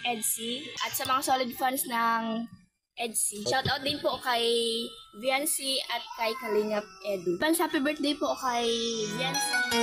EDSI at sa mga solid fans ng EDSI. Shoutout din po kay Viancy at kay Kalingap Edu. Fans, happy birthday po kay Viancy.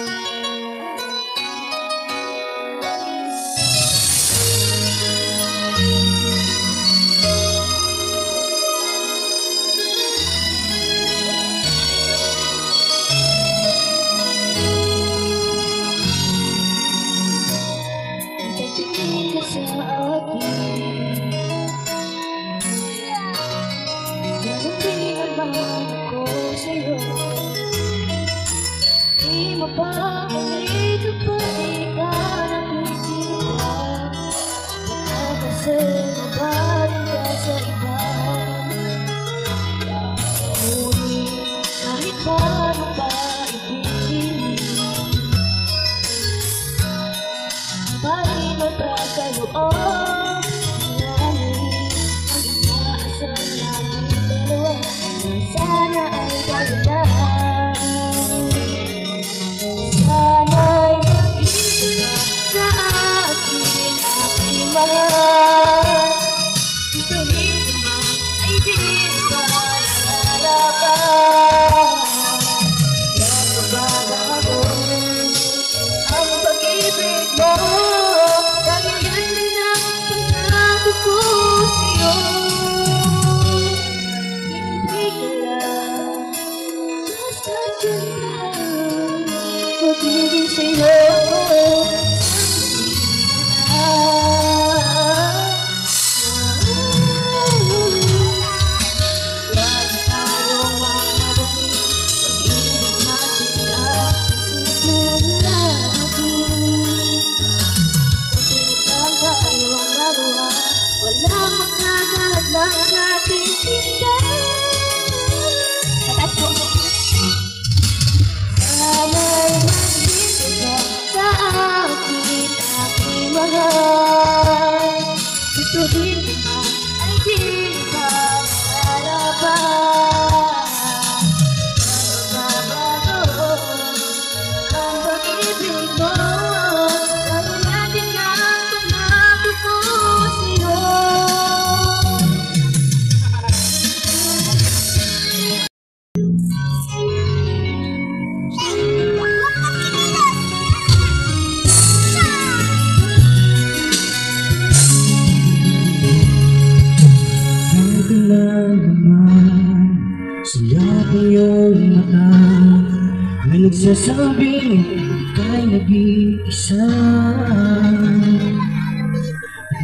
Nagsasabing ika'y nag-iisa.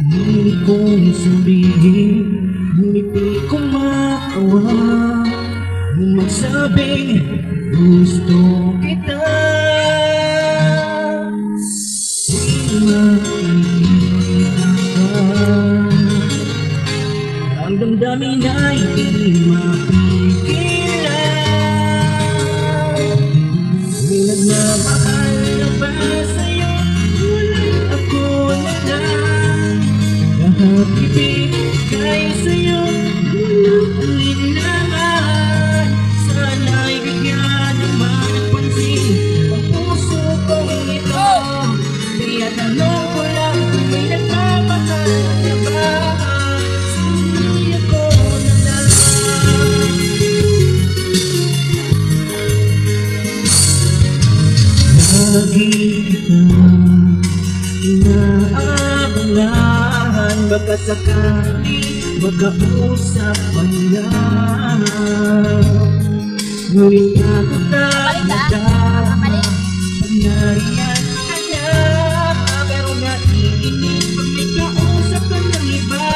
Hindi kong sabihin, ngunit di ko makawa nung magsabing gusto kita. Di makikita ka, ang damdamin ay di mapigilan. Nagmamahal na ba sa'yo? Ngunit ako na lang. Lahat ibigay sa'yo, walang alinlangan. Sana'y bigyan naman ng pansin ang puso kong ito. Kaya tanong ko lang kung may nagmamahal na ba? Sana'y ako na lang. Lagi kita inaabangan, baka sakali magkausap na. Ngunit ako talaga panariyan ka na, pero naiinip pag may kausap ka ng iba.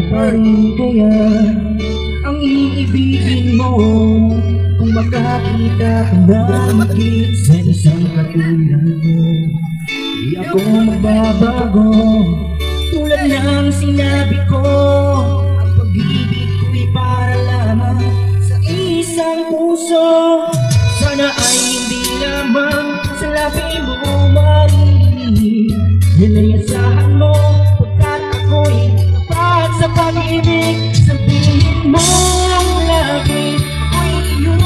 Paano kaya ang iibigin mo kung makakita ka na maging sa isang katulad mo? Di ako magbabago, tulad ng sinabi ko. Ang pag-ibig ko'y para lamang sa isang puso. Sana ay hindi lamang sa labi mo marinig. Yan ay asahan mo, pagkat ako'y tapat sa pag-ibig. Sabihin mo lagi, ako'y iyong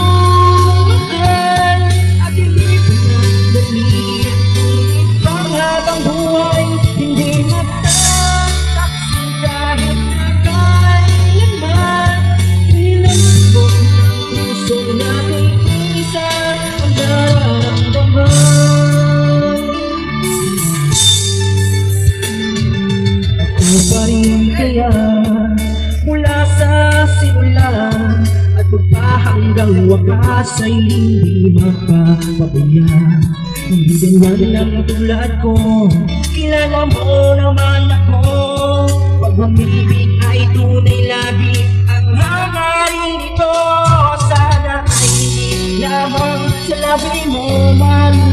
mahal. At hindi pinagdali, ngunit panghabang buhay, hindi magtataksin kahit na kailanman. Inalabog ng puso natin isa ang nararamdaman. Ako pa rin kaya mula sa simula at magpahanggang wakas ay hindi mapapabaya. Hindi ganyan ang tulad ko, kilala mo naman ako. Pag umibig ay tunay lagi ang hangarin ito. Sana ay hindi lamang sa labi mo man